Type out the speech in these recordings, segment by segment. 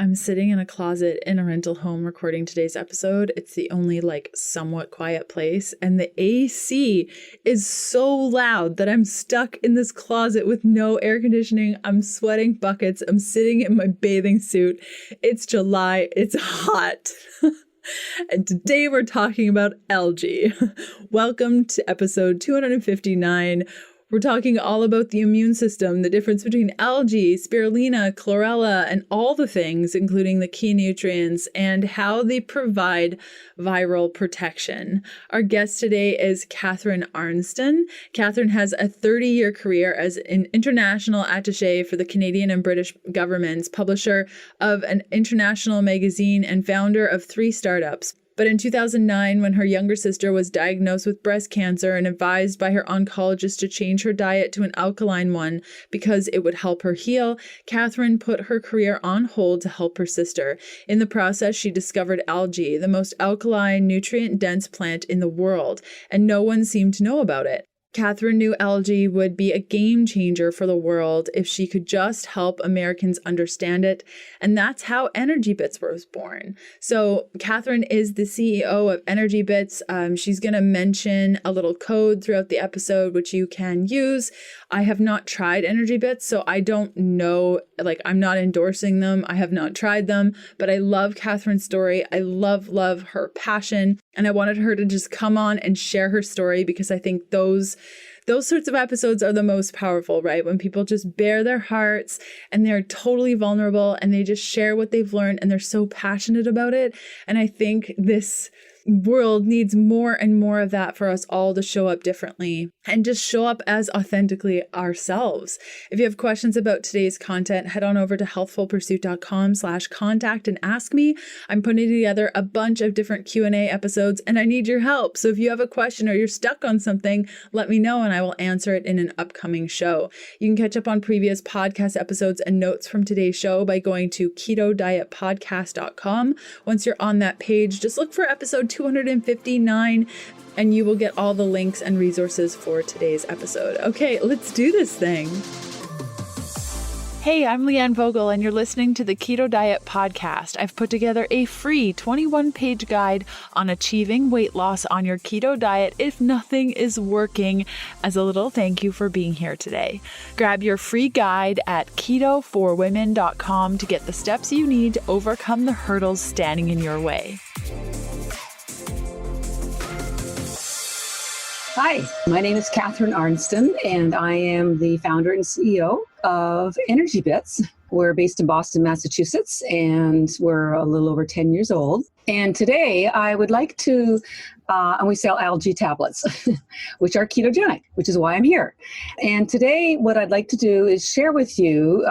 I'm sitting in a closet in a rental home recording today's episode. It's the only somewhat quiet place, and the AC is so loud that I'm stuck in this closet with no air conditioning. I'm sweating buckets. I'm sitting in my bathing suit. It's July. It's hot. And today we're talking about algae. Welcome to episode 259. We're talking all about the immune system, the difference between algae, spirulina, chlorella, and all the things, including the key nutrients, and how they provide viral protection. Our guest today is Catharine Arnston. Catharine has a 30-year career as an international attaché for the Canadian and British governments, publisher of an international magazine, and founder of 3 startups. But in 2009, when her younger sister was diagnosed with breast cancer and advised by her oncologist to change her diet to an alkaline one because it would help her heal, Catharine put her career on hold to help her sister. In the process, she discovered algae, the most alkaline, nutrient-dense plant in the world, and no one seemed to know about it. Catharine knew algae would be a game changer for the world if she could just help Americans understand it. And that's how Energy Bits was born. So Catharine is the CEO of Energy Bits. She's going to mention a little code throughout the episode, which you can use. I have not tried Energy Bits, so I don't know, I'm not endorsing them. I have not tried them, but I love Catharine's story. I love her passion. And I wanted her to just come on and share her story because I think those sorts of episodes are the most powerful, right? When people just bare their hearts and they're totally vulnerable and they just share what they've learned and they're so passionate about it. And I think this world needs more and more of that for us all to show up differently and just show up as authentically ourselves. If you have questions about today's content, head on over to healthfulpursuit.com/contact and ask me. I'm putting together a bunch of different Q&A episodes and I need your help. So if you have a question or you're stuck on something, let me know and I will answer it in an upcoming show. You can catch up on previous podcast episodes and notes from today's show by going to ketodietpodcast.com. Once you're on that page, just look for episode 259 and you will get all the links and resources for today's episode. Okay, let's do this thing. Hey, I'm Leanne Vogel and you're listening to the Keto Diet Podcast. I've put together a free 21-page guide on achieving weight loss on your keto diet if nothing is working, as a little thank you for being here today. Grab your free guide at ketoforwomen.com to get the steps you need to overcome the hurdles standing in your way. Hi, my name is Catharine Arnston, and I am the founder and CEO of Energy Bits. We're based in Boston, Massachusetts, and we're a little over 10 years old. And today I would like to, and we sell algae tablets, which are ketogenic, which is why I'm here. And today what I'd like to do is share with you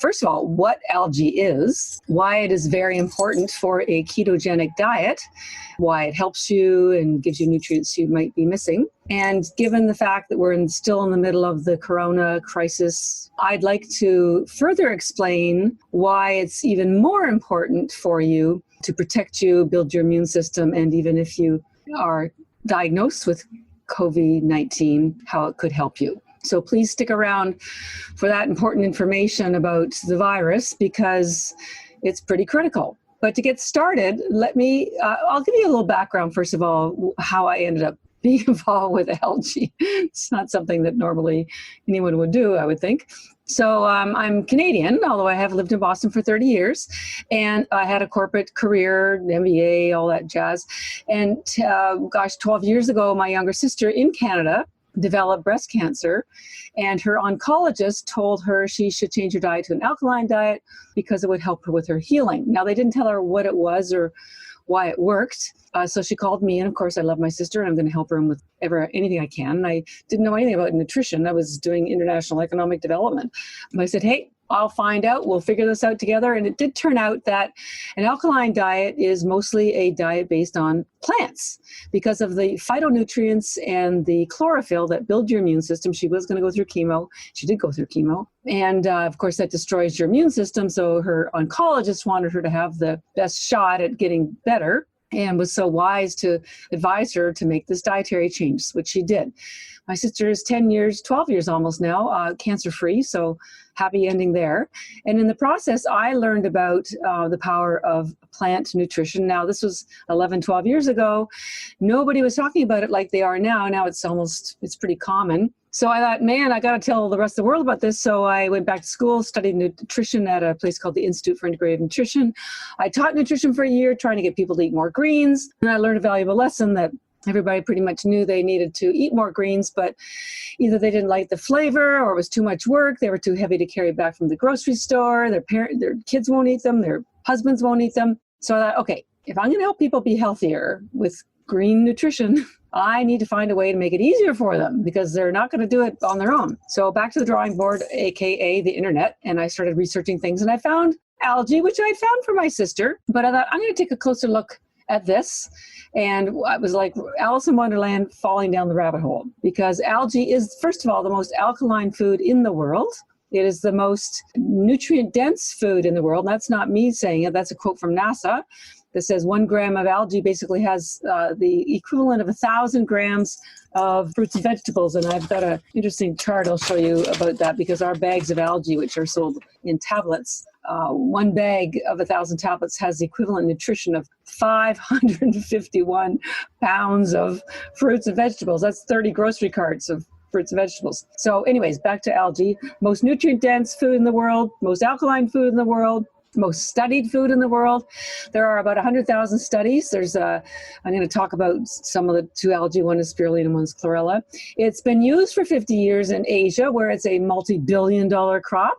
first of all, what algae is, why it is very important for a ketogenic diet, why it helps you and gives you nutrients you might be missing. And given the fact that we're still in the middle of the corona crisis, I'd like to further explain why it's even more important for you to protect you, build your immune system, and even if you are diagnosed with COVID-19, how it could help you. So please stick around for that important information about the virus because it's pretty critical. But to get started, I'll give you a little background, first of all, how I ended up being involved with algae. It's not something that normally anyone would do, I would think. So I'm Canadian, although I have lived in Boston for 30 years. And I had a corporate career, MBA, all that jazz. And 12 years ago, my younger sister in Canada developed breast cancer. And her oncologist told her she should change her diet to an alkaline diet because it would help her with her healing. Now, they didn't tell her what it was or why it worked. So she called me, and of course I love my sister and I'm going to help her with anything I can. I didn't know anything about nutrition. I was doing international economic development. But I said, hey, I'll find out. We'll figure this out together. And it did turn out that an alkaline diet is mostly a diet based on plants because of the phytonutrients and the chlorophyll that build your immune system. She was going to go through chemo. She did go through chemo. And of course, that destroys your immune system. So her oncologist wanted her to have the best shot at getting better. and was so wise to advise her to make this dietary change, which she did. My sister is 12 years almost now, cancer-free, so happy ending there. And in the process, I learned about the power of plant nutrition. Now, this was 11, 12 years ago. Nobody was talking about it like they are now. Now it's pretty common. So I thought, man, I got to tell the rest of the world about this. So I went back to school, studied nutrition at a place called the Institute for Integrative Nutrition. I taught nutrition for a year, trying to get people to eat more greens. And I learned a valuable lesson that everybody pretty much knew they needed to eat more greens, but either they didn't like the flavor or it was too much work. They were too heavy to carry back from the grocery store. Their kids won't eat them. Their husbands won't eat them. So I thought, okay, if I'm going to help people be healthier with green nutrition, I need to find a way to make it easier for them because they're not going to do it on their own. So back to the drawing board, AKA the internet, and I started researching things and I found algae, which I found for my sister, but I thought I'm going to take a closer look at this. And it was like Alice in Wonderland falling down the rabbit hole because algae is, first of all, the most alkaline food in the world. It is the most nutrient-dense food in the world. That's not me saying it. That's a quote from NASA that says 1 gram of algae basically has the equivalent of 1,000 grams of fruits and vegetables. And I've got an interesting chart I'll show you about that because our bags of algae, which are sold in tablets, 1 bag of 1,000 tablets has the equivalent nutrition of 551 pounds of fruits and vegetables. That's 30 grocery carts of fruits and vegetables. So anyways, back to algae. Most nutrient-dense food in the world, most alkaline food in the world, most studied food in the world. There are about 100,000 studies. I'm going to talk about some of the 2 algae. One is spirulina, one is chlorella. It's been used for 50 years in Asia, where it's a multi-billion-dollar crop.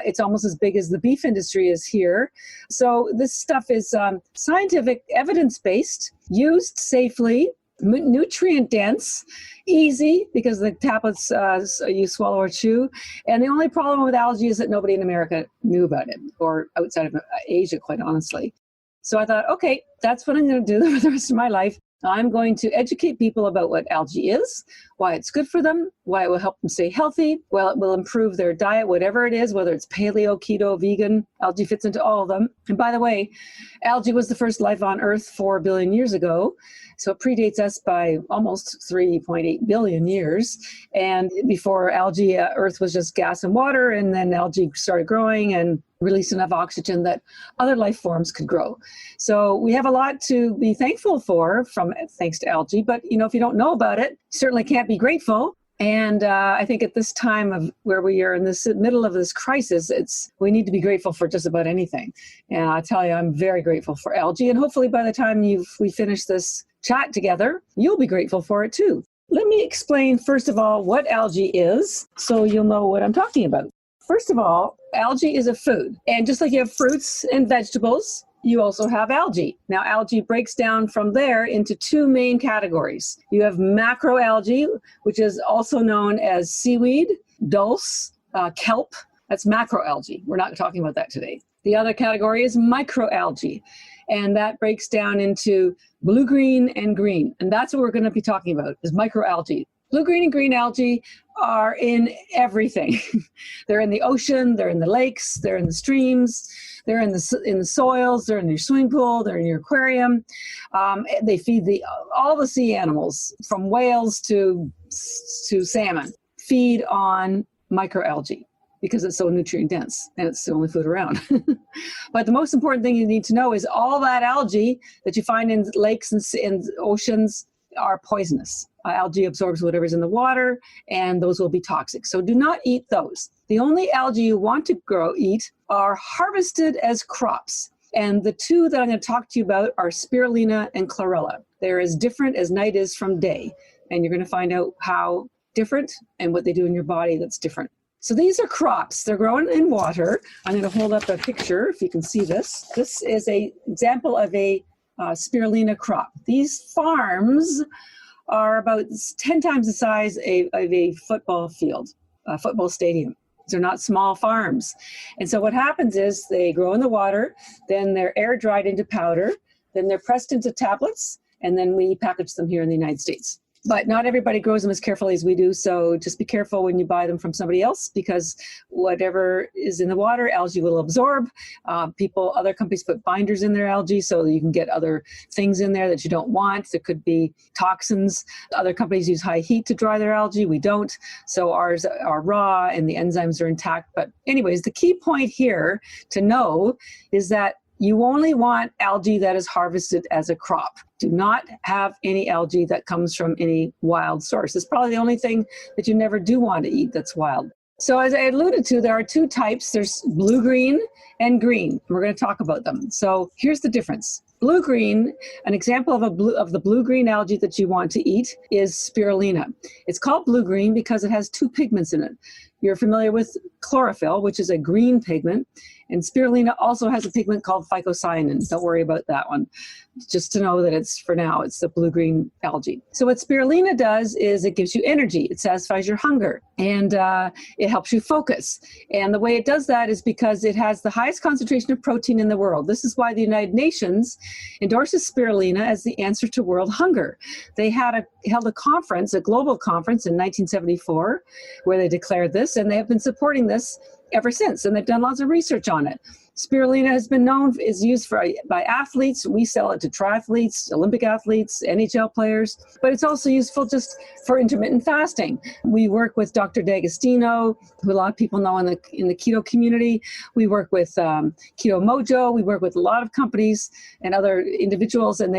It's almost as big as the beef industry is here. So this stuff is scientific, evidence-based, used safely, nutrient dense, easy because the tablets you swallow or chew. And the only problem with algae is that nobody in America knew about it, or outside of Asia, quite honestly. So I thought, okay, that's what I'm going to do for the rest of my life. I'm going to educate people about what algae is, why it's good for them, why it will help them stay healthy, well, it will improve their diet, whatever it is, whether it's paleo, keto, vegan. Algae fits into all of them. And by the way, algae was the first life on Earth 4 billion years ago. So it predates us by almost 3.8 billion years. And before algae, Earth was just gas and water, and then algae started growing and released enough oxygen that other life forms could grow. So we have a lot to be thankful for thanks to algae. But if you don't know about it, you certainly can't be grateful. And I think at this time of where we are in this middle of this crisis, we need to be grateful for just about anything. And I tell you, I'm very grateful for algae. And hopefully by the time we finish this chat together, you'll be grateful for it too. Let me explain, first of all, what algae is so you'll know what I'm talking about. First of all, algae is a food. And just like you have fruits and vegetables, you also have algae. Now, algae breaks down from there into 2 main categories. You have macroalgae, which is also known as seaweed, dulse, kelp. That's macroalgae. We're not talking about that today. The other category is microalgae, and that breaks down into blue, green, and green. And that's what we're going to be talking about, is microalgae. Blue, green, and green algae are in everything. They're in the ocean, they're in the lakes, they're in the streams, they're in the soils, they're in your swimming pool, they're in your aquarium. They feed all the sea animals, from whales to salmon, feed on microalgae because it's so nutrient dense and it's the only food around. But the most important thing you need to know is all that algae that you find in lakes and oceans are poisonous. Algae absorbs whatever's in the water, and those will be toxic. So do not eat those. The only algae you want to eat are harvested as crops. And the 2 that I'm going to talk to you about are spirulina and chlorella. They're as different as night is from day. And you're going to find out how different and what they do in your body that's different. So these are crops. They're grown in water. I'm going to hold up a picture if you can see this. This is an example of a spirulina crop. These farms are about 10 times the size of a football field, a football stadium. They're not small farms. And so what happens is they grow in the water, then they're air dried into powder, then they're pressed into tablets, and then we package them here in the United States. But not everybody grows them as carefully as we do. So just be careful when you buy them from somebody else, because whatever is in the water, algae will absorb. Other companies put binders in their algae so you can get other things in there that you don't want. There could be toxins. Other companies use high heat to dry their algae. We don't. So ours are raw and the enzymes are intact. But anyways, the key point here to know is that you only want algae that is harvested as a crop. Do not have any algae that comes from any wild source. It's probably the only thing that you never do want to eat that's wild. So as I alluded to, there are two types. There's blue-green and green. We're going to talk about them. So here's the difference. Blue-green, an example of the blue-green algae that you want to eat is spirulina. It's called blue-green because it has two pigments in it. You're familiar with chlorophyll, which is a green pigment, and spirulina also has a pigment called phycocyanin. Don't worry about that one. Just to know that it's the blue-green algae. So what spirulina does is it gives you energy. It satisfies your hunger, and it helps you focus. And the way it does that is because it has the highest concentration of protein in the world. This is why the United Nations endorses spirulina as the answer to world hunger. They held a conference, a global conference in 1974, where they declared this, and they have been supporting this ever since, and they've done lots of research on it. Spirulina is used by athletes. We sell it to triathletes, Olympic athletes, NHL players, but it's also useful just for intermittent fasting. We work with Dr. D'Agostino, who a lot of people know in the keto community. We work with Keto Mojo. We work with a lot of companies and other individuals, and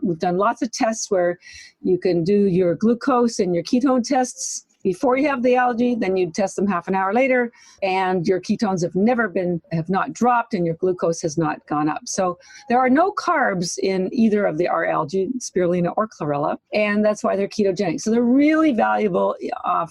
we've done lots of tests where you can do your glucose and your ketone tests before you have the algae, then you test them half an hour later, and your ketones have not dropped, and your glucose has not gone up. So there are no carbs in either of our algae, spirulina or chlorella, and that's why they're ketogenic. So they're really valuable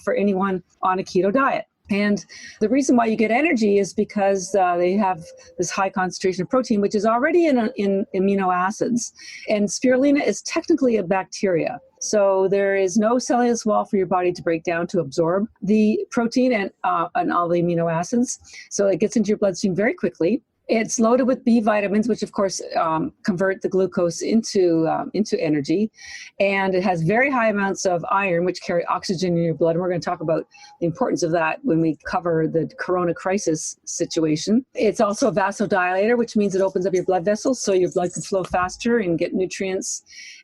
for anyone on a keto diet. And the reason why you get energy is because they have this high concentration of protein, which is already in amino acids. And spirulina is technically a bacteria. So there is no cellulose wall for your body to break down to absorb the protein and all the amino acids. So it gets into your bloodstream very quickly. It's loaded with B vitamins, which of course convert the glucose into energy. And it has very high amounts of iron, which carry oxygen in your blood. And we're going to talk about the importance of that when we cover the corona crisis situation. It's also a vasodilator, which means it opens up your blood vessels so your blood can flow faster and get nutrients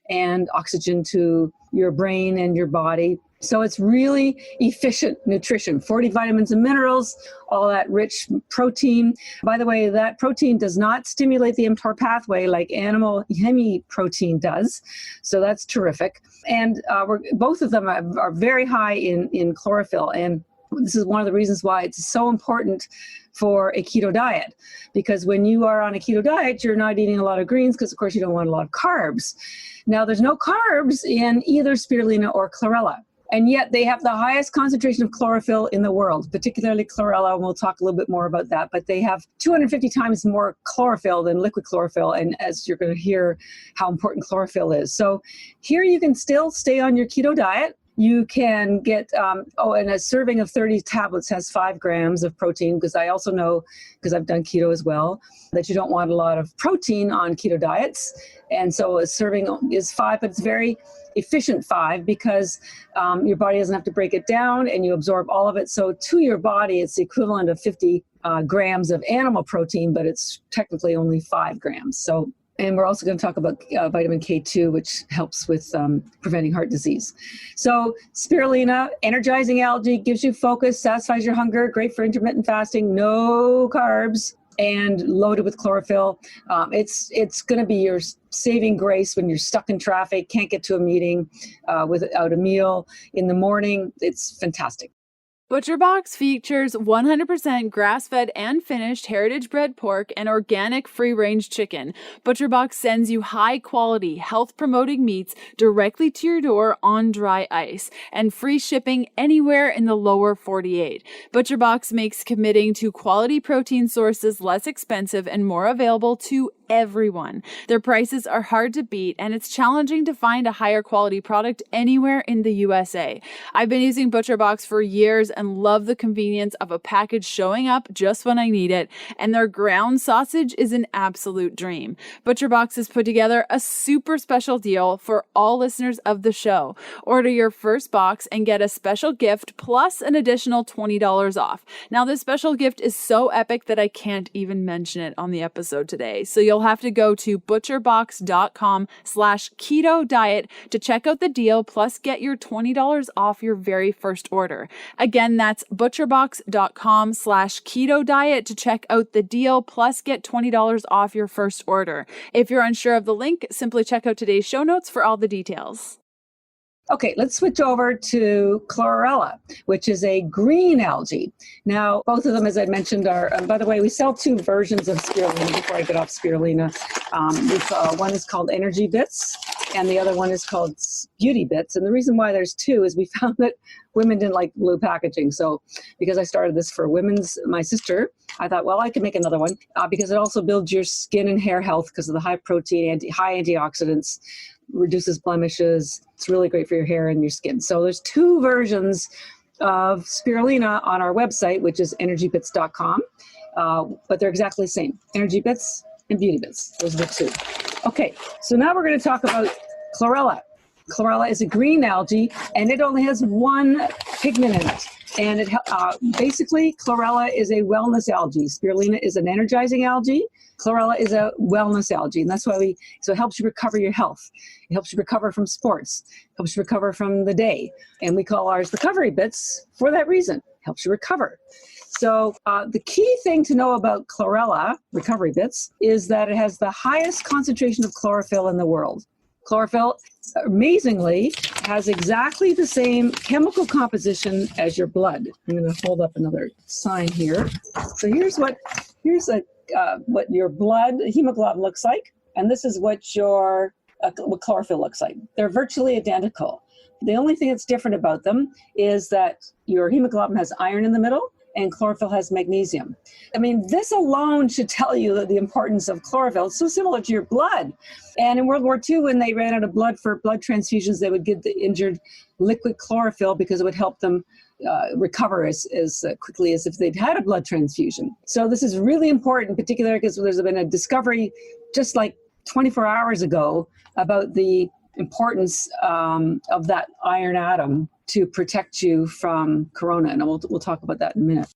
and oxygen to your brain and your body. So it's really efficient nutrition, 40 vitamins and minerals, all that rich protein. By the way, that protein does not stimulate the mTOR pathway like animal hemiprotein does. So that's terrific. And both of them are very high in chlorophyll. And this is one of the reasons why it's so important for a keto diet, because when you are on a keto diet, you're not eating a lot of greens because, of course, you don't want a lot of carbs. Now, there's no carbs in either spirulina or chlorella. And yet they have the highest concentration of chlorophyll in the world, particularly chlorella, and we'll talk a little bit more about that. But they have 250 times more chlorophyll than liquid chlorophyll, and as you're going to hear how important chlorophyll is. So here you can still stay on your keto diet. You can get, and a serving of 30 tablets has 5 grams of protein, because I also know, because I've done keto as well, that you don't want a lot of protein on keto diets. And so a serving is 5, but it's very efficient 5 because your body doesn't have to break it down and you absorb all of it. So to your body, it's the equivalent of 50 grams of animal protein, but it's technically only 5 grams. And we're also going to talk about vitamin K2, which helps with preventing heart disease. So spirulina, energizing algae, gives you focus, satisfies your hunger, great for intermittent fasting, no carbs, and loaded with chlorophyll. It's going to be your saving grace when you're stuck in traffic, can't get to a meeting without a meal in the morning. It's fantastic. ButcherBox features 100% grass-fed and finished heritage-bred pork and organic free-range chicken. ButcherBox sends you high-quality, health-promoting meats directly to your door on dry ice and free shipping anywhere in the lower 48. ButcherBox makes committing to quality protein sources less expensive and more available to everyone. Their prices are hard to beat, and it's challenging to find a higher quality product anywhere in the USA. I've been using ButcherBox for years and love the convenience of a package showing up just when I need it, and their ground sausage is an absolute dream. ButcherBox has put together a super special deal for all listeners of the show. Order your first box and get a special gift plus an additional $20 off. Now, this special gift is so epic that I can't even mention it on the episode today. So you'll have to go to butcherbox.com/keto diet to check out the deal, plus get your $20 off your very first order. Again, that's butcherbox.com/keto diet to check out the deal, plus get $20 off your first order. If you're unsure of the link, simply check out today's show notes for all the details. Okay, let's switch over to Chlorella, which is a green algae. Now, both of them, as I mentioned, are, by the way, we sell two versions of spirulina before I get off spirulina. One is called Energy Bits, and the other one is called Beauty Bits. And the reason why there's two is we found that women didn't like blue packaging. So because I started this for my sister, I thought, well, I could make another one because it also builds your skin and hair health because of the high protein, high antioxidants, reduces blemishes. It's really great for your hair and your skin. So there's two versions of spirulina on our website, which is energybits.com, but they're exactly the same. Energy Bits and Beauty Bits. Those are the two. Okay, so now we're going to talk about Chlorella. Chlorella is a green algae, and it only has one pigment in it. And it basically, Chlorella is a wellness algae. Spirulina is an energizing algae. Chlorella is a wellness algae, and that's why so it helps you recover your health. It helps you recover from sports, helps you recover from the day. And we call ours Recovery Bits for that reason. It helps you recover. So the key thing to know about Chlorella, Recovery Bits, is that it has the highest concentration of chlorophyll in the world. Chlorophyll, amazingly, has exactly the same chemical composition as your blood. I'm going to hold up another sign here. So here's what your blood hemoglobin looks like, and this is what what chlorophyll looks like. They're virtually identical. The only thing that's different about them is that your hemoglobin has iron in the middle, and chlorophyll has magnesium. I mean, this alone should tell you the importance of chlorophyll. It's so similar to your blood. And in World War II, when they ran out of blood for blood transfusions, they would give the injured liquid chlorophyll because it would help them recover as quickly as if they'd had a blood transfusion. So this is really important, particularly because there's been a discovery just like 24 hours ago about the importance of that iron atom to protect you from corona, and we'll talk about that in a minute.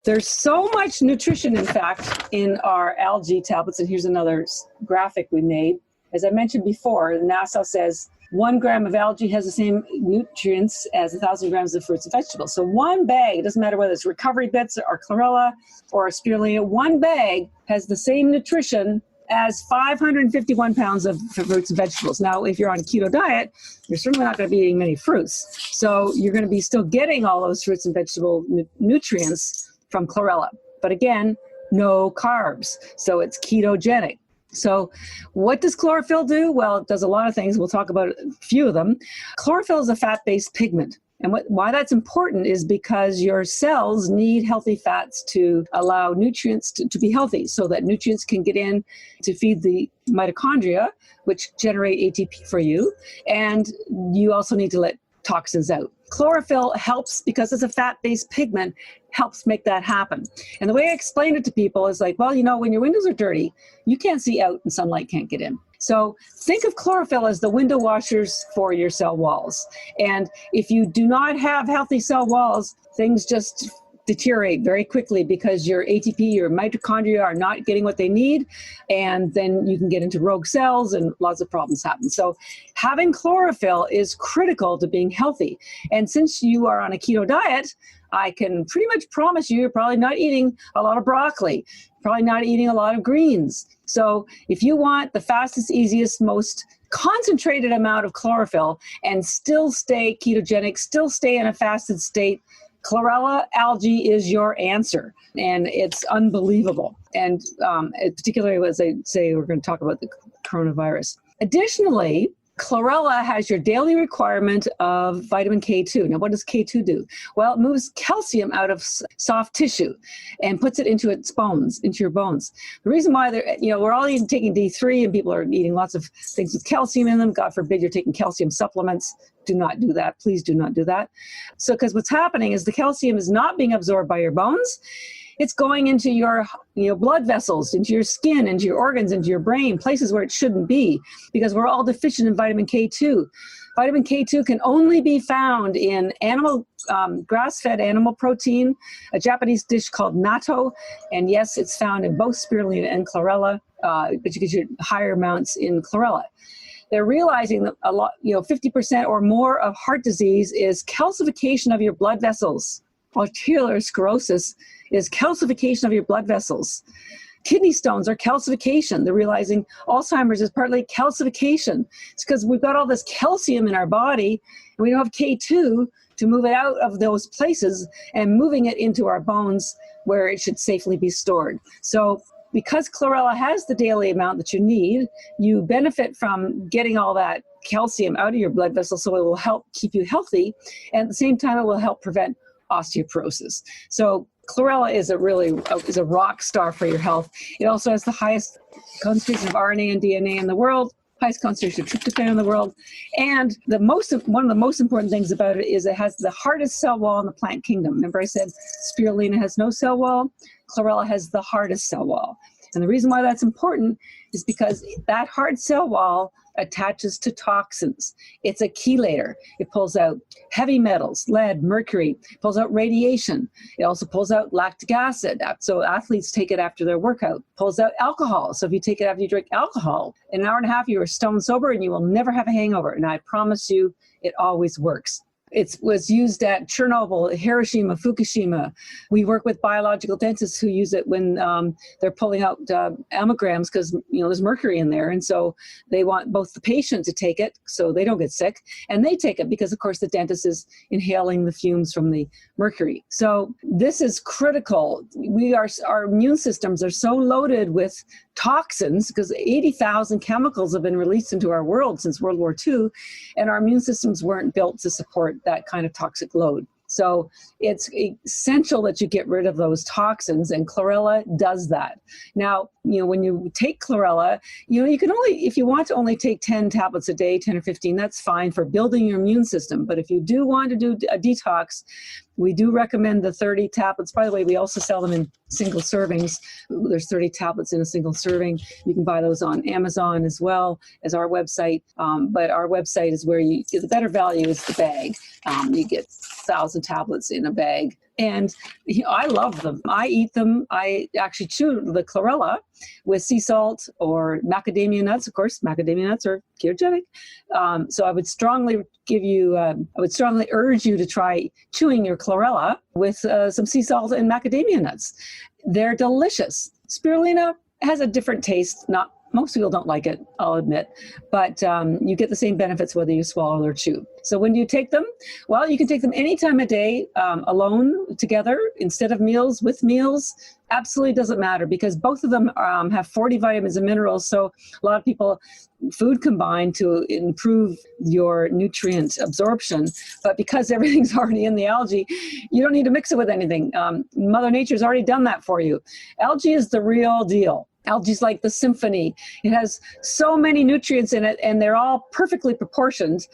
There's so much nutrition, in fact, in our algae tablets, and here's another graphic we made. As I mentioned before, NASA says 1 gram of algae has the same nutrients as 1,000 grams of fruits and vegetables. So one bag, it doesn't matter whether it's Recovery Bits or Chlorella or spirulina, one bag has the same nutrition as 551 pounds of fruits and vegetables. Now, if you're on a keto diet, you're certainly not going to be eating many fruits. So you're going to be still getting all those fruits and vegetable nutrients from Chlorella. But again, no carbs. So it's ketogenic. So what does chlorophyll do? Well, it does a lot of things. We'll talk about a few of them. Chlorophyll is a fat-based pigment. And why that's important is because your cells need healthy fats to allow nutrients to be healthy, so that nutrients can get in to feed the mitochondria, which generate ATP for you. And you also need to let toxins out. Chlorophyll helps, because it's a fat-based pigment, helps make that happen. And the way I explain it to people is like, well, when your windows are dirty, you can't see out and sunlight can't get in. So think of chlorophyll as the window washers for your cell walls. And if you do not have healthy cell walls, things just deteriorate very quickly because your ATP, your mitochondria are not getting what they need. And then you can get into rogue cells and lots of problems happen. So having chlorophyll is critical to being healthy. And since you are on a keto diet, I can pretty much promise you're probably not eating a lot of broccoli, probably not eating a lot of greens. So if you want the fastest, easiest, most concentrated amount of chlorophyll and still stay ketogenic, still stay in a fasted state, Chlorella algae is your answer. And it's unbelievable. And particularly as I say, we're going to talk about the coronavirus. Additionally, Chlorella has your daily requirement of vitamin K2. Now, what does K2 do? Well, it moves calcium out of soft tissue and puts it into its bones, into your bones. The reason why we're all taking D3 and people are eating lots of things with calcium in them. God forbid you're taking calcium supplements. Do not do that. Please do not do that. So, because what's happening is the calcium is not being absorbed by your bones. It's going into your blood vessels, into your skin, into your organs, into your brain, places where it shouldn't be, because we're all deficient in vitamin K2. Vitamin K2 can only be found in animal, grass-fed animal protein, a Japanese dish called natto, and yes, it's found in both spirulina and chlorella, but you get your higher amounts in chlorella. They're realizing that 50% or more of heart disease is calcification of your blood vessels. Arterial sclerosis is calcification of your blood vessels. Kidney stones are calcification. They're realizing Alzheimer's is partly calcification. It's because we've got all this calcium in our body, and we don't have K2 to move it out of those places and moving it into our bones where it should safely be stored. So because chlorella has the daily amount that you need, you benefit from getting all that calcium out of your blood vessels, so it will help keep you healthy, and at the same time it will help prevent osteoporosis. So chlorella is a rock star for your health. It also has the highest concentration of RNA and DNA in the world, highest concentration of tryptophan in the world, and one of the most important things about it is it has the hardest cell wall in the plant kingdom. Remember I said spirulina has no cell wall? Chlorella has the hardest cell wall. And the reason why that's important is because that hard cell wall attaches to toxins. It's a chelator. It pulls out heavy metals, lead, mercury, pulls out radiation. It also pulls out lactic acid. So athletes take it after their workout. Pulls out alcohol. So if you take it after you drink alcohol, in an hour and a half you are stone sober and you will never have a hangover. And I promise you, it always works. It was used at Chernobyl, Hiroshima, Fukushima. We work with biological dentists who use it when they're pulling out amalgams because there's mercury in there, and so they want both the patient to take it so they don't get sick, and they take it because, of course, the dentist is inhaling the fumes from the mercury. So this is critical. Our immune systems are so loaded with toxins because 80,000 chemicals have been released into our world since World War II, and our immune systems weren't built to support that kind of toxic load. So it's essential that you get rid of those toxins, and chlorella does that. Now, when you take chlorella, you can only, if you want to only take 10 tablets a day, 10 or 15, that's fine for building your immune system. But if you do want to do a detox, we do recommend the 30 tablets. By the way, we also sell them in single servings. There's 30 tablets in a single serving. You can buy those on Amazon as well as our website. But our website is where you get the better value is the bag. You get 1,000 tablets in a bag. And I love them. I eat them. I actually chew the chlorella with sea salt or macadamia nuts. Of course, macadamia nuts are ketogenic. So I would strongly urge you to try chewing your chlorella with some sea salt and macadamia nuts. They're delicious. Spirulina has a different taste. Most people don't like it, I'll admit, but you get the same benefits whether you swallow or chew. So when do you take them? Well, you can take them any time of day, alone, together, instead of meals, with meals. Absolutely doesn't matter because both of them have 40 vitamins and minerals. So a lot of people, food combined to improve your nutrient absorption. But because everything's already in the algae, you don't need to mix it with anything. Mother Nature's already done that for you. Algae is the real deal. Algae is like the symphony. It has so many nutrients in it, and they're all perfectly proportioned.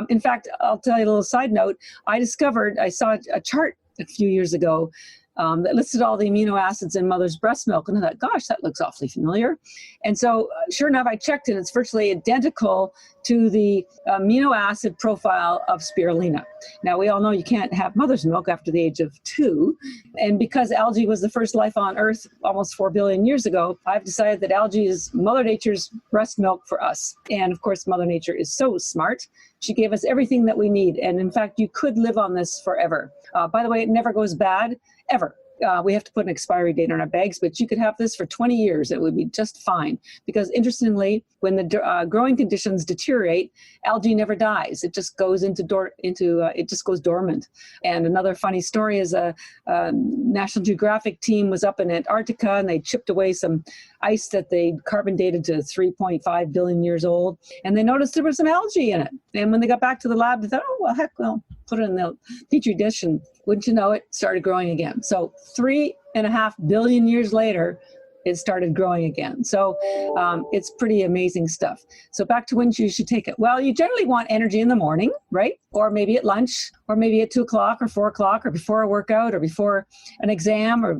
In fact, I'll tell you a little side note. I saw a chart a few years ago that listed all the amino acids in mother's breast milk. And I thought, gosh, that looks awfully familiar. And so sure enough, I checked and it's virtually identical to the amino acid profile of spirulina. Now, we all know you can't have mother's milk after the age of 2. And because algae was the first life on Earth almost 4 billion years ago, I've decided that algae is Mother Nature's breast milk for us. And of course, Mother Nature is so smart. She gave us everything that we need. And in fact, you could live on this forever. By the way, it never goes bad, ever. we have to put an expiry date on our bags, but you could have this for 20 years. It would be just fine. Because interestingly, when the growing conditions deteriorate, algae never dies. It just goes it just goes dormant. And another funny story is a National Geographic team was up in Antarctica, and they chipped away some ice that they carbon dated to 3.5 billion years old. And they noticed there was some algae in it. And when they got back to the lab, they thought, oh, well, heck, we'll put it in the Petri dish, and wouldn't you know it, started growing again. So 3.5 billion years later, it started growing again. So it's pretty amazing stuff. So back to when you should take it. Well, you generally want energy in the morning, right? Or maybe at lunch, or maybe at 2 o'clock or 4 o'clock, or before a workout, or before an exam, or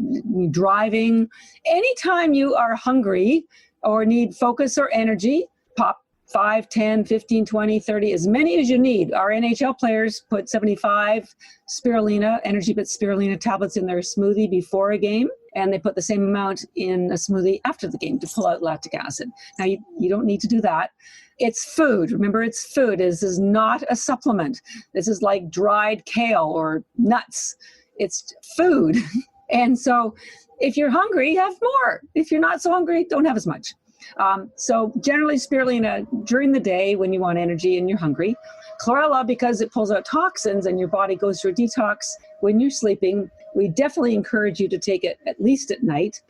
driving. Anytime you are hungry or need focus or energy, pop 5, 10, 15, 20, 30, as many as you need. Our NHL players put 75 spirulina, Energy Bits spirulina tablets in their smoothie before a game, and they put the same amount in a smoothie after the game to pull out lactic acid. Now, you don't need to do that. It's food. Remember, it's food. This is not a supplement. This is like dried kale or nuts. It's food. And so if you're hungry, have more. If you're not so hungry, don't have as much. So generally spirulina during the day when you want energy and you're hungry. Chlorella, because it pulls out toxins and your body goes through a detox when you're sleeping. We definitely encourage you to take it at least at night,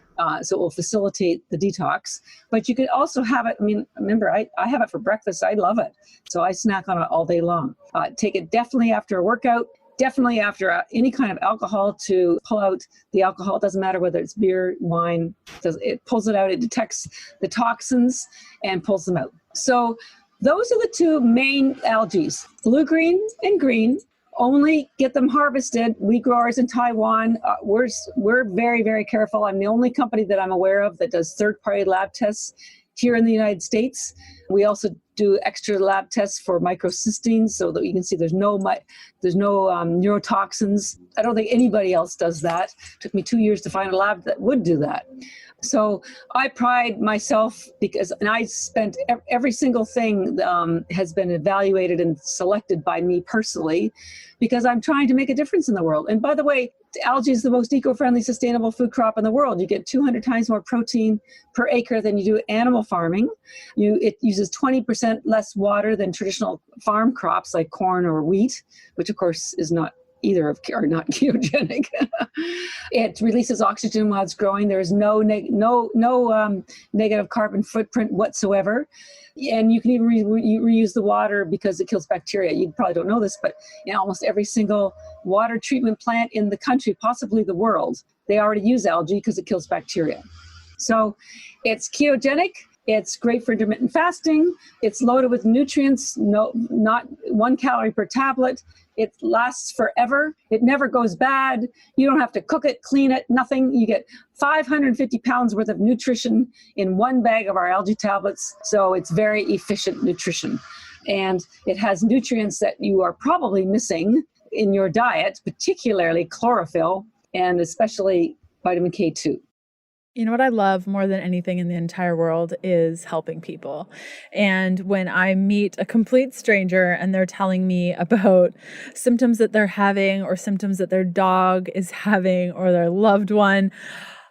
so it will facilitate the detox. But you could also have it, remember, I have it for breakfast. I love it. So I snack on it all day long. Take it definitely after a workout. Definitely after any kind of alcohol to pull out the alcohol. It doesn't matter whether it's beer, wine, it pulls it out. It detects the toxins and pulls them out. So those are the two main algae, blue-green and green. Only get them harvested. We grow ours in Taiwan. We're very, very careful. I'm the only company that I'm aware of that does third-party lab tests here in the United States. We also do extra lab tests for microcysteines so that you can see there's no neurotoxins. I don't think anybody else does that. It took me 2 years to find a lab that would do that. So I pride myself and I spent every single thing has been evaluated and selected by me personally because I'm trying to make a difference in the world. And by the way, algae is the most eco-friendly, sustainable food crop in the world. You get 200 times more protein per acre than you do animal farming. It uses 20% less water than traditional farm crops like corn or wheat, which of course is not are not ketogenic. It releases oxygen while it's growing. There is no negative carbon footprint whatsoever. And you can even reuse the water because it kills bacteria. You probably don't know this, but in almost every single water treatment plant in the country, possibly the world, they already use algae because it kills bacteria. So it's ketogenic. It's great for intermittent fasting. It's loaded with nutrients, not 1 calorie per tablet. It lasts forever. It never goes bad. You don't have to cook it, clean it, nothing. You get 550 pounds worth of nutrition in 1 bag of our algae tablets. So it's very efficient nutrition. And it has nutrients that you are probably missing in your diet, particularly chlorophyll and especially vitamin K2. You know what I love more than anything in the entire world is helping people. And when I meet a complete stranger and they're telling me about symptoms that they're having or symptoms that their dog is having or their loved one,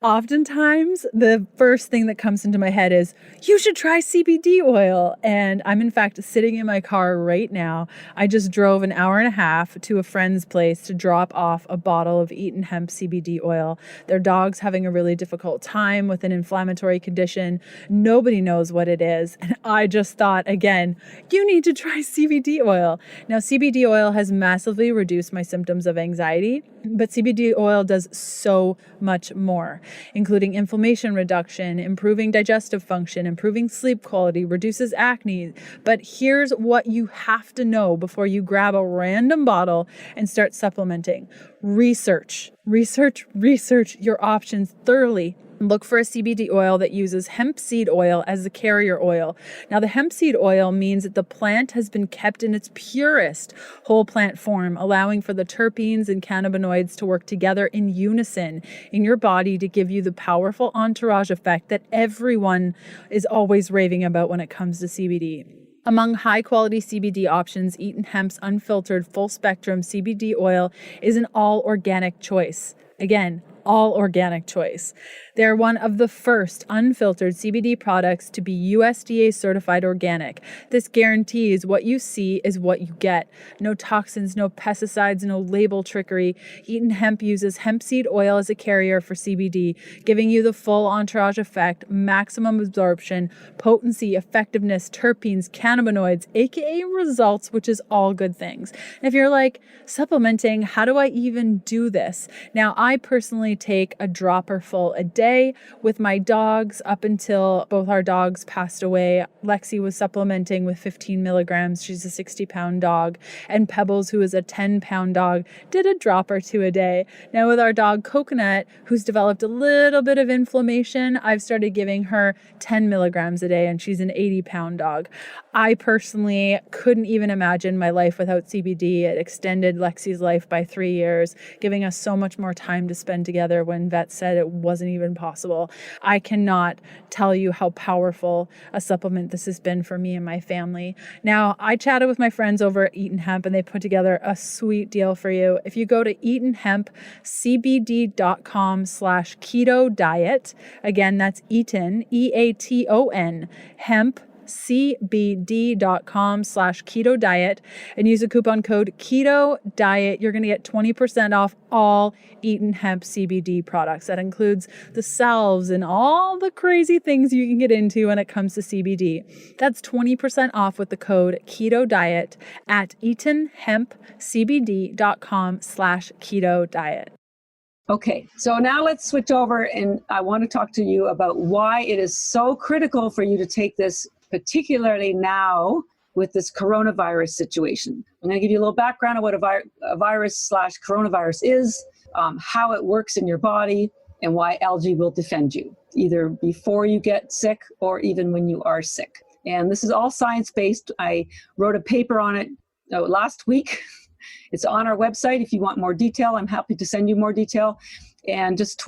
oftentimes the first thing that comes into my head is, you should try CBD oil. And I'm in fact sitting in my car right now. I just drove an hour and a half to a friend's place to drop off a bottle of Eaton Hemp CBD oil. Their dog's having a really difficult time with an inflammatory condition. Nobody knows what it is. And I just thought, again, you need to try CBD oil. Now, CBD oil has massively reduced my symptoms of anxiety, but CBD oil does so much more, including inflammation reduction, improving digestive function, improving sleep quality, reduces acne. But here's what you have to know before you grab a random bottle and start supplementing. Research your options thoroughly. Look for a CBD oil that uses hemp seed oil as the carrier oil. Now, the hemp seed oil means that the plant has been kept in its purest whole plant form, allowing for the terpenes and cannabinoids to work together in unison in your body to give you the powerful entourage effect that everyone is always raving about when it comes to CBD. Among high-quality CBD options, Eaton Hemp's unfiltered full-spectrum CBD oil is an all-organic choice. Again, all organic choice. They're one of the first unfiltered CBD products to be USDA certified organic. This guarantees what you see is what you get. No toxins, no pesticides, no label trickery. Eaton Hemp uses hemp seed oil as a carrier for CBD, giving you the full entourage effect, maximum absorption, potency, effectiveness, terpenes, cannabinoids, aka results, which is all good things. And if you're like, supplementing, how do I even do this? Now, I personally take a dropper full a day with my dogs up until both our dogs passed away. Lexi was supplementing with 15 milligrams. She's a 60-pound dog. And Pebbles, who is a 10-pound dog, did a drop or two a day. Now with our dog Coconut, who's developed a little bit of inflammation, I've started giving her 10 milligrams a day, and she's an 80-pound dog. I personally couldn't even imagine my life without CBD. It extended Lexi's life by 3 years, giving us so much more time to spend together when vets said it wasn't even possible. I cannot tell you how powerful a supplement this has been for me and my family. Now, I chatted with my friends over at Eaton Hemp, and they put together a sweet deal for you. If you go to eatonhempcbd.com/keto diet, again, that's Eaton, EATON, hemp, cbd.com/keto diet, and use the coupon code keto diet. You're going to get 20% off all Eaton Hemp CBD products. That includes the salves and all the crazy things you can get into when it comes to CBD. That's 20% off with the code keto diet at eatonhempcbd.com/keto diet. Okay, so now let's switch over, and I want to talk to you about why it is so critical for you to take this, particularly now with this coronavirus situation. I'm going to give you a little background on what a virus/coronavirus is, how it works in your body, and why algae will defend you, either before you get sick or even when you are sick. And this is all science-based. I wrote a paper on it last week. It's on our website. If you want more detail, I'm happy to send you more detail. And just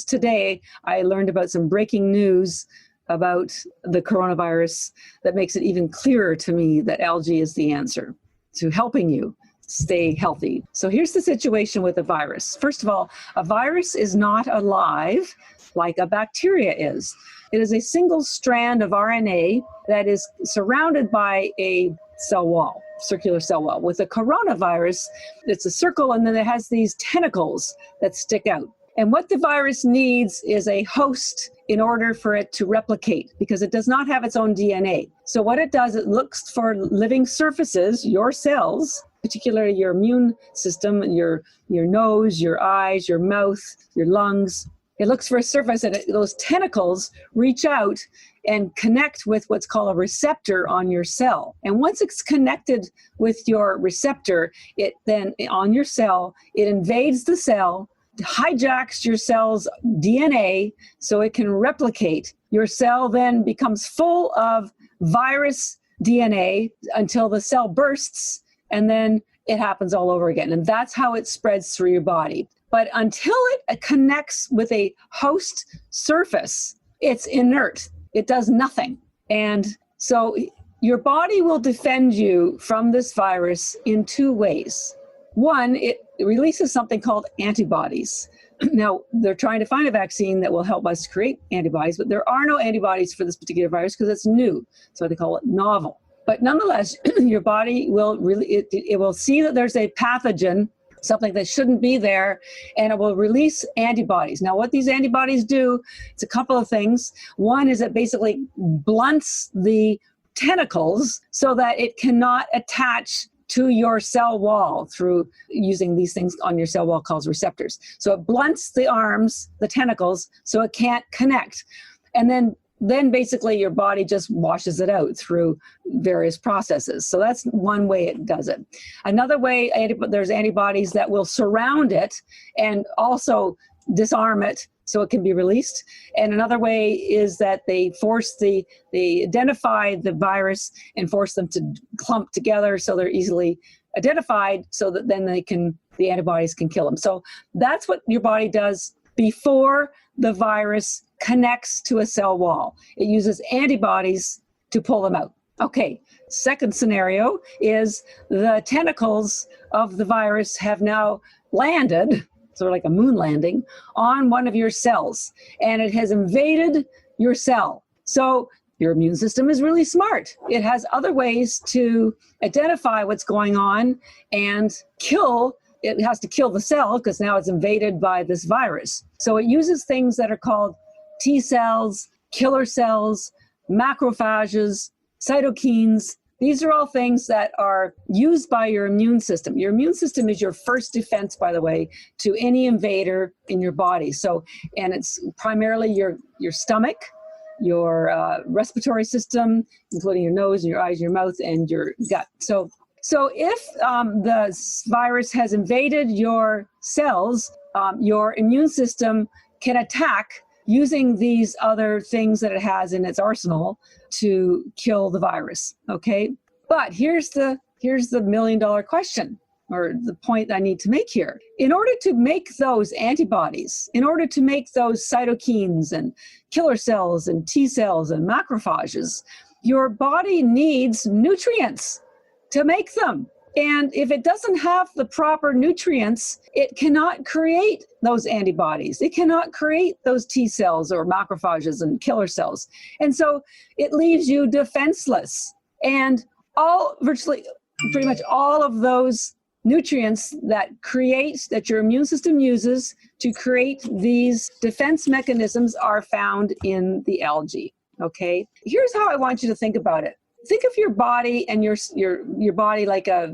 today, I learned about some breaking news about the coronavirus that makes it even clearer to me that algae is the answer to helping you stay healthy. So here's the situation with a virus. First of all, a virus is not alive like a bacteria is. It is a single strand of RNA that is surrounded by a cell wall, circular cell wall. With a coronavirus, it's a circle, and then it has these tentacles that stick out. And what the virus needs is a host in order for it to replicate, because it does not have its own DNA. So what it does, it looks for living surfaces, your cells, particularly your immune system, your nose, your eyes, your mouth, your lungs. It looks for a surface, and those tentacles reach out and connect with what's called a receptor on your cell. And once it's connected with your receptor, it then on your cell, it invades the cell, hijacks your cell's DNA so it can replicate. Your cell then becomes full of virus DNA until the cell bursts, and then it happens all over again. And that's how it spreads through your body. But until it connects with a host surface, it's inert. It does nothing. And so your body will defend you from this virus in two ways. One, it releases something called antibodies. Now, they're trying to find a vaccine that will help us create antibodies, but there are no antibodies for this particular virus because it's new. So they call it novel. But nonetheless, your body will it will see that there's a pathogen, something that shouldn't be there, and it will release antibodies. Now, what these antibodies do, it's a couple of things. One is it basically blunts the tentacles so that it cannot attach to your cell wall through using these things on your cell wall called receptors. So it blunts the arms, the tentacles, so it can't connect. And then basically your body just washes it out through various processes. So that's one way it does it. Another way, there's antibodies that will surround it and also disarm it so it can be released. And another way is that they identify the virus and force them to clump together so they're easily identified so that then the antibodies can kill them. So that's what your body does before the virus connects to a cell wall. It uses antibodies to pull them out. Okay, second scenario is the tentacles of the virus have now landed sort of like a moon landing, on one of your cells, and it has invaded your cell. So your immune system is really smart. It has other ways to identify what's going on and kill. It has to kill the cell because now it's invaded by this virus. So it uses things that are called T cells, killer cells, macrophages, cytokines. These are all things that are used by your immune system. Your immune system is your first defense, by the way, to any invader in your body. So, and it's primarily your stomach, your respiratory system, including your nose and your eyes, your mouth, and your gut. So if the virus has invaded your cells, your immune system can attack using these other things that it has in its arsenal to kill the virus, okay? But here's the $1 million question, or the point I need to make here. In order to make those antibodies, in order to make those cytokines and killer cells and T cells and macrophages, your body needs nutrients to make them. And if it doesn't have the proper nutrients, it cannot create those antibodies. It cannot create those T cells or macrophages and killer cells. And so it leaves you defenseless. And virtually pretty much all of those nutrients that your immune system uses to create these defense mechanisms are found in the algae. Okay? Here's how I want you to think about it. Think of your body and your body like a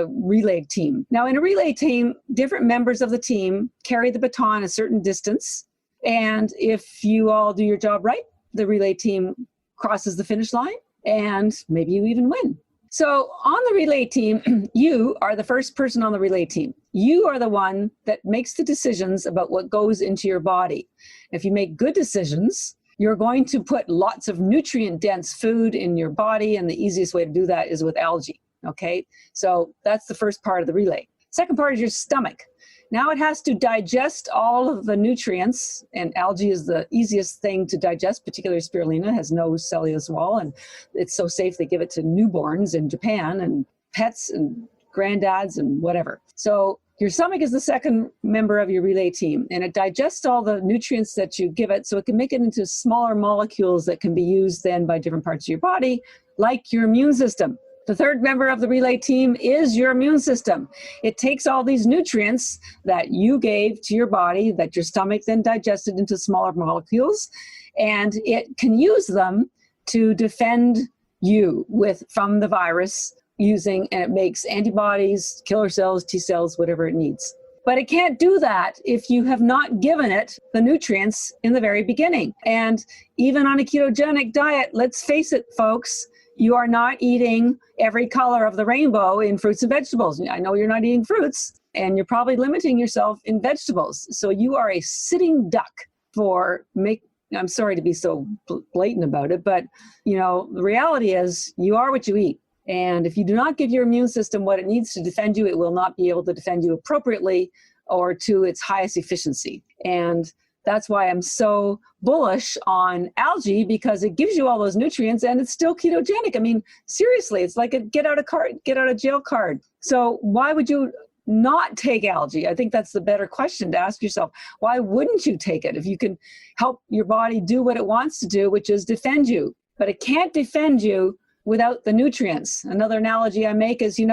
relay team. Now, in a relay team, different members of the team carry the baton a certain distance. And if you all do your job right, the relay team crosses the finish line and maybe you even win. So on the relay team, you are the first person on the relay team. You are the one that makes the decisions about what goes into your body. If you make good decisions, you're going to put lots of nutrient-dense food in your body, and the easiest way to do that is with algae, okay? So that's the first part of the relay. Second part is your stomach. Now it has to digest all of the nutrients, and algae is the easiest thing to digest, particularly spirulina, has no cellulose wall, and it's so safe they give it to newborns in Japan, and pets, and granddads, and whatever. So your stomach is the second member of your relay team, and it digests all the nutrients that you give it so it can make it into smaller molecules that can be used then by different parts of your body, like your immune system. The third member of the relay team is your immune system. It takes all these nutrients that you gave to your body, that your stomach then digested into smaller molecules, and it can use them to defend you from the virus, and it makes antibodies, killer cells, T cells, whatever it needs. But it can't do that if you have not given it the nutrients in the very beginning. And even on a ketogenic diet, let's face it, folks, you are not eating every color of the rainbow in fruits and vegetables. I know you're not eating fruits, and you're probably limiting yourself in vegetables. So you are a sitting duck I'm sorry to be so blatant about it, but the reality is you are what you eat. And if you do not give your immune system what it needs to defend you, it will not be able to defend you appropriately or to its highest efficiency. And that's why I'm so bullish on algae, because it gives you all those nutrients and it's still ketogenic. I mean, seriously, it's like a get out of jail card. So why would you not take algae? I think that's the better question to ask yourself. Why wouldn't you take it if you can help your body do what it wants to do, which is defend you? But it can't defend you without the nutrients. Another analogy I make is, you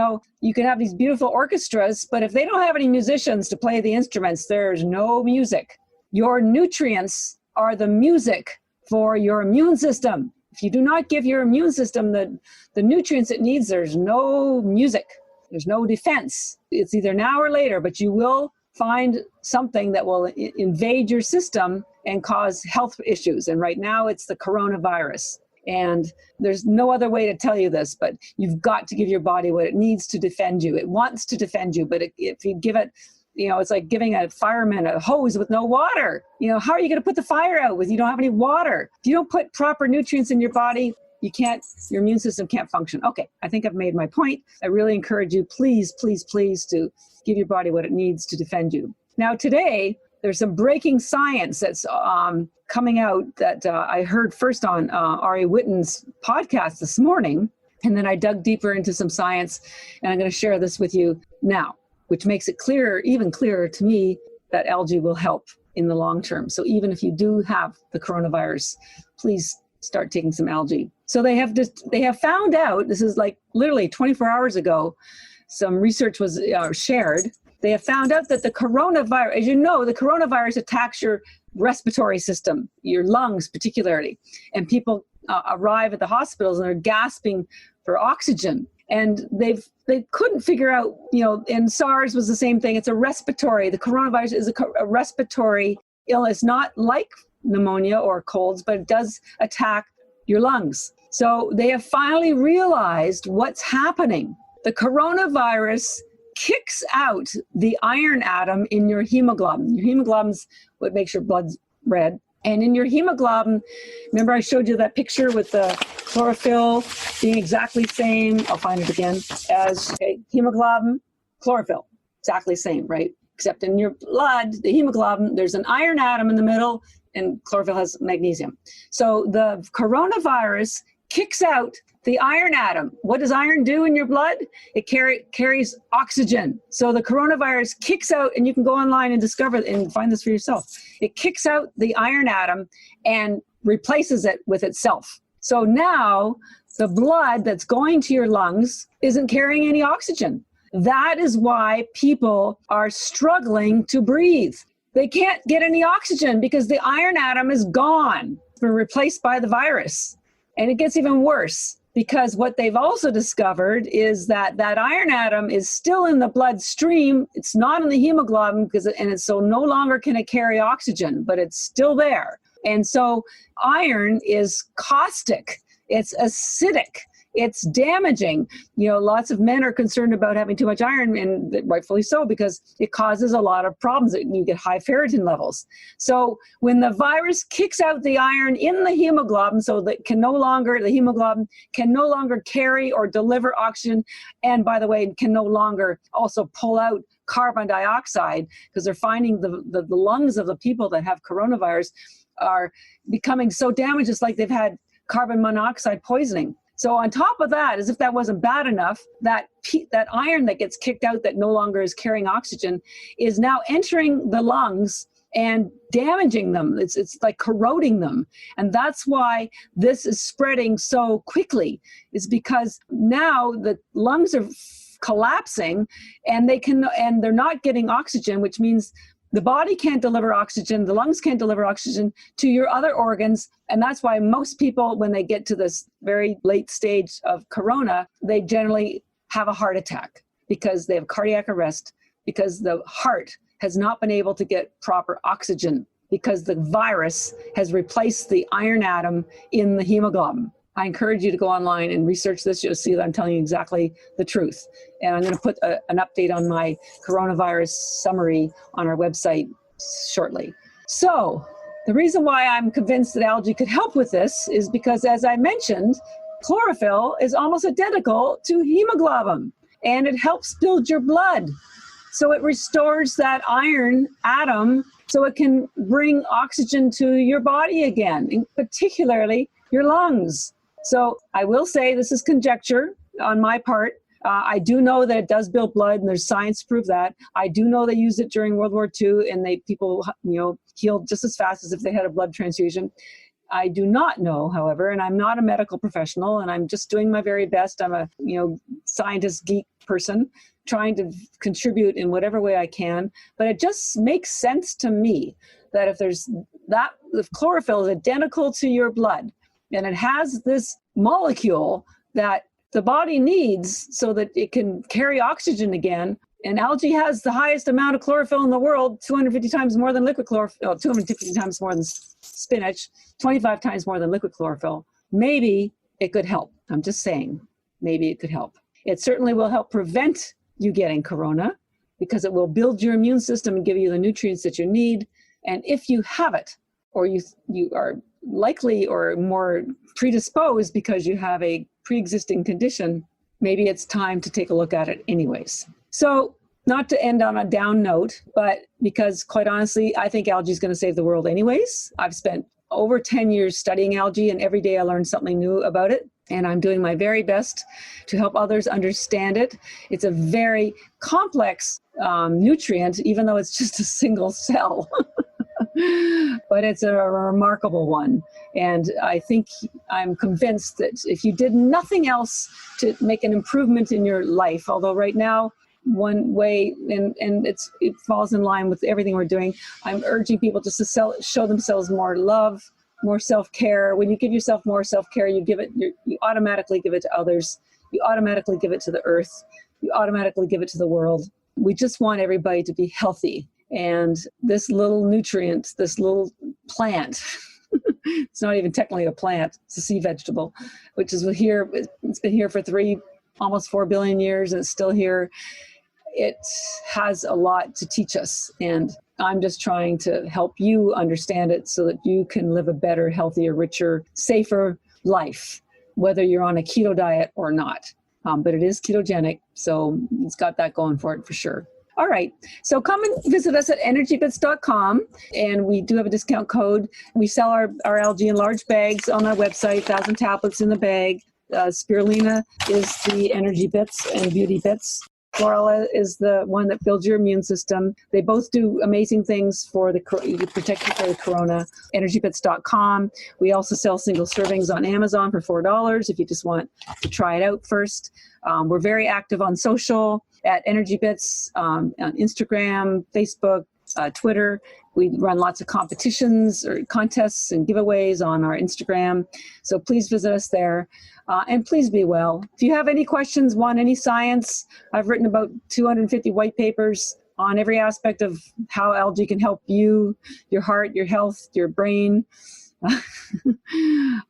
can have these beautiful orchestras, but if they don't have any musicians to play the instruments, there's no music. Your nutrients are the music for your immune system. If you do not give your immune system the nutrients it needs, there's no music. There's no defense. It's either now or later, but you will find something that will invade your system and cause health issues. And right now it's the coronavirus. And there's no other way to tell you this, but you've got to give your body what it needs to defend you. It wants to defend you, but if you give it, it's like giving a fireman a hose with no water. How are you going to put the fire out if you don't have any water? If you don't put proper nutrients in your body, your immune system can't function. Okay, I think I've made my point. I really encourage you, please, please, please, to give your body what it needs to defend you. Now today, there's some breaking science that's coming out that I heard first on Ari Whitten's podcast this morning, and then I dug deeper into some science, and I'm going to share this with you now, which makes it even clearer to me that algae will help in the long term. So even if you do have the coronavirus, please start taking some algae. So they have found out, this is like literally 24 hours ago, some research was shared. They have found out that the coronavirus, as you know, the coronavirus attacks your respiratory system, your lungs particularly. And people arrive at the hospitals and they're gasping for oxygen. And they couldn't figure out, and SARS was the same thing. It's a respiratory, the coronavirus is a respiratory illness, not like pneumonia or colds, but it does attack your lungs. So they have finally realized what's happening. The coronavirus kicks out the iron atom in your hemoglobin. Your hemoglobin's what makes your blood red. And in your hemoglobin, remember I showed you that picture with the chlorophyll being exactly the same, I'll find it again, as hemoglobin, chlorophyll, exactly same, right? Except in your blood, the hemoglobin, there's an iron atom in the middle and chlorophyll has magnesium. So the coronavirus kicks out the iron atom. What does iron do in your blood? It carries oxygen. So the coronavirus kicks out, and you can go online and discover and find this for yourself. It kicks out the iron atom and replaces it with itself. So now the blood that's going to your lungs isn't carrying any oxygen. That is why people are struggling to breathe. They can't get any oxygen because the iron atom is gone. It's been replaced by the virus. And it gets even worse because what they've also discovered is that that iron atom is still in the bloodstream. It's not in the hemoglobin so no longer can it carry oxygen, but it's still there. And so iron is caustic. It's acidic. It's damaging. Lots of men are concerned about having too much iron, and rightfully so, because it causes a lot of problems. You get high ferritin levels. So when the virus kicks out the iron in the hemoglobin, so that the hemoglobin can no longer carry or deliver oxygen, and by the way, can no longer also pull out carbon dioxide, because they're finding the lungs of the people that have coronavirus are becoming so damaged, it's like they've had carbon monoxide poisoning. So on top of that, as if that wasn't bad enough, that iron that gets kicked out that no longer is carrying oxygen is now entering the lungs and damaging them. It's like corroding them. And that's why this is spreading so quickly, is because now the lungs are collapsing and they're not getting oxygen, which means the body can't deliver oxygen, the lungs can't deliver oxygen to your other organs. And that's why most people, when they get to this very late stage of corona, they generally have a heart attack because they have cardiac arrest, because the heart has not been able to get proper oxygen because the virus has replaced the iron atom in the hemoglobin. I encourage you to go online and research this. You'll see that I'm telling you exactly the truth. And I'm going to put an update on my coronavirus summary on our website shortly. So the reason why I'm convinced that algae could help with this is because, as I mentioned, chlorophyll is almost identical to hemoglobin, and it helps build your blood. So it restores that iron atom so it can bring oxygen to your body again, and particularly your lungs. So I will say this is conjecture on my part. I do know that it does build blood, and there's science to prove that. I do know they used it during World War II, and people healed just as fast as if they had a blood transfusion. I do not know, however, and I'm not a medical professional, and I'm just doing my very best. I'm a scientist geek person trying to contribute in whatever way I can. But it just makes sense to me that if chlorophyll is identical to your blood, and it has this molecule that the body needs so that it can carry oxygen again. And algae has the highest amount of chlorophyll in the world, 250 times more than liquid chlorophyll, 250 times more than spinach, 25 times more than liquid chlorophyll. Maybe it could help. I'm just saying, maybe it could help. It certainly will help prevent you getting corona because it will build your immune system and give you the nutrients that you need. And if you have it, or you are likely or more predisposed because you have a pre-existing condition, maybe it's time to take a look at it anyways. So not to end on a down note, but because quite honestly, I think algae is going to save the world anyways. I've spent over 10 years studying algae, and every day I learn something new about it. and I'm doing my very best to help others understand it. It's a very complex nutrient, even though it's just a single cell. But it's a remarkable one. And I'm convinced that if you did nothing else to make an improvement in your life, although right now, one way, and it falls in line with everything we're doing, I'm urging people just to show themselves more love, more self-care. When you give yourself more self-care, you automatically give it to others. You automatically give it to the earth. You automatically give it to the world. We just want everybody to be healthy. And this little nutrient, this little plant, it's not even technically a plant, it's a sea vegetable, which is here, it's been here for almost 4 billion years, and it's still here. It has a lot to teach us, and I'm just trying to help you understand it so that you can live a better, healthier, richer, safer life, whether you're on a keto diet or not. But it is ketogenic, so it's got that going for it for sure. All right. So come and visit us at energybits.com. And we do have a discount code. We sell our algae in large bags on our website, 1,000 tablets in the bag. Spirulina is the energy bits and beauty bits. Chlorella is the one that builds your immune system. They both do amazing things for protect you for the corona. Energybits.com. We also sell single servings on Amazon for $4 if you just want to try it out first. We're very active on social at Energy Bits, on Instagram, Facebook, Twitter. We run lots of competitions or contests and giveaways on our Instagram. So please visit us there. And please be well. If you have any questions, want any science, I've written about 250 white papers on every aspect of how algae can help you, your heart, your health, your brain.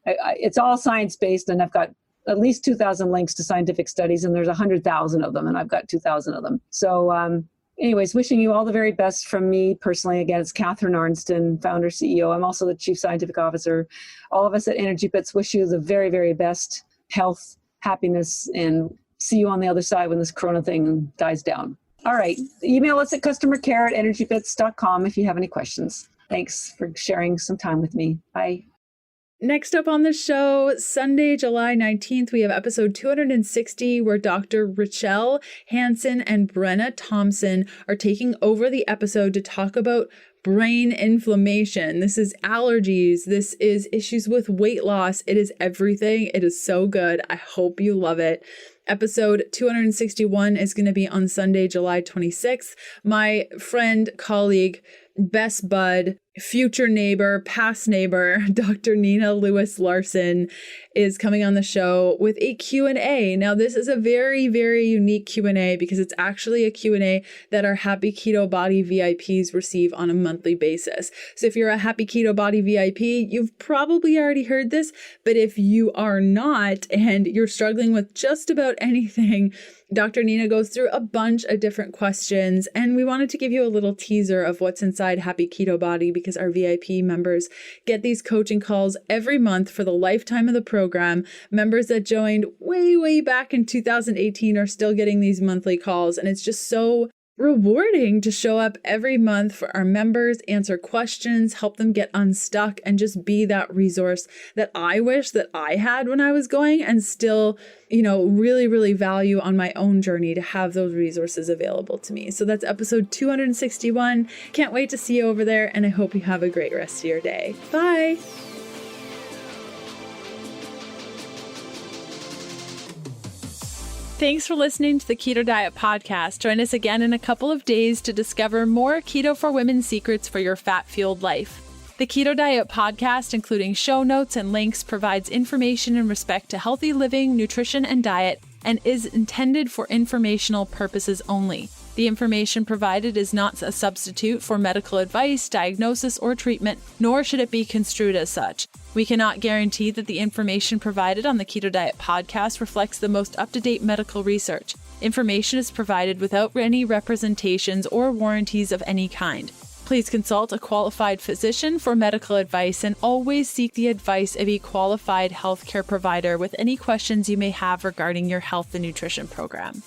It's all science-based, and I've got at least 2,000 links to scientific studies, and there's 100,000 of them, and I've got 2,000 of them. So anyways, wishing you all the very best from me personally. Again, it's Catharine Arnston, founder, CEO. I'm also the chief scientific officer. All of us at Energy Bits wish you the very, very best health, happiness, and see you on the other side when this corona thing dies down. All right. Email us at customercare@energybits.com if you have any questions. Thanks for sharing some time with me. Bye. Next up on the show, Sunday, July 19th, we have episode 260, where Dr. Rachel Hansen and Brenna Thompson are taking over the episode to talk about brain inflammation. This is allergies. This is issues with weight loss. It is everything. It is so good. I hope you love it. Episode 261 is going to be on Sunday, July 26th. My friend, colleague, best bud, future neighbor, past neighbor, Dr. Nina Lewis-Larson is coming on the show with a Q&A. Now, this is a very, very unique Q&A because it's actually a Q&A that our Happy Keto Body VIPs receive on a monthly basis. So if you're a Happy Keto Body VIP, you've probably already heard this, but if you are not and you're struggling with just about anything, Dr. Nina goes through a bunch of different questions, and we wanted to give you a little teaser of what's inside Happy Keto Body because our VIP members get these coaching calls every month for the lifetime of the program. Members that joined way, way back in 2018 are still getting these monthly calls, and it's just so rewarding to show up every month for our members, answer questions, help them get unstuck, and just be that resource that I wish that I had when I was going, and still, really, really value on my own journey to have those resources available to me. So that's episode 261. Can't wait to see you over there, and I hope you have a great rest of your day. Bye. Thanks for listening to the Keto Diet Podcast. Join us again in a couple of days to discover more Keto for Women secrets for your fat-fueled life. The Keto Diet Podcast, including show notes and links, provides information in respect to healthy living, nutrition, and diet, and is intended for informational purposes only. The information provided is not a substitute for medical advice, diagnosis, or treatment, nor should it be construed as such. We cannot guarantee that the information provided on the Keto Diet Podcast reflects the most up-to-date medical research. Information is provided without any representations or warranties of any kind. Please consult a qualified physician for medical advice and always seek the advice of a qualified healthcare provider with any questions you may have regarding your health and nutrition program.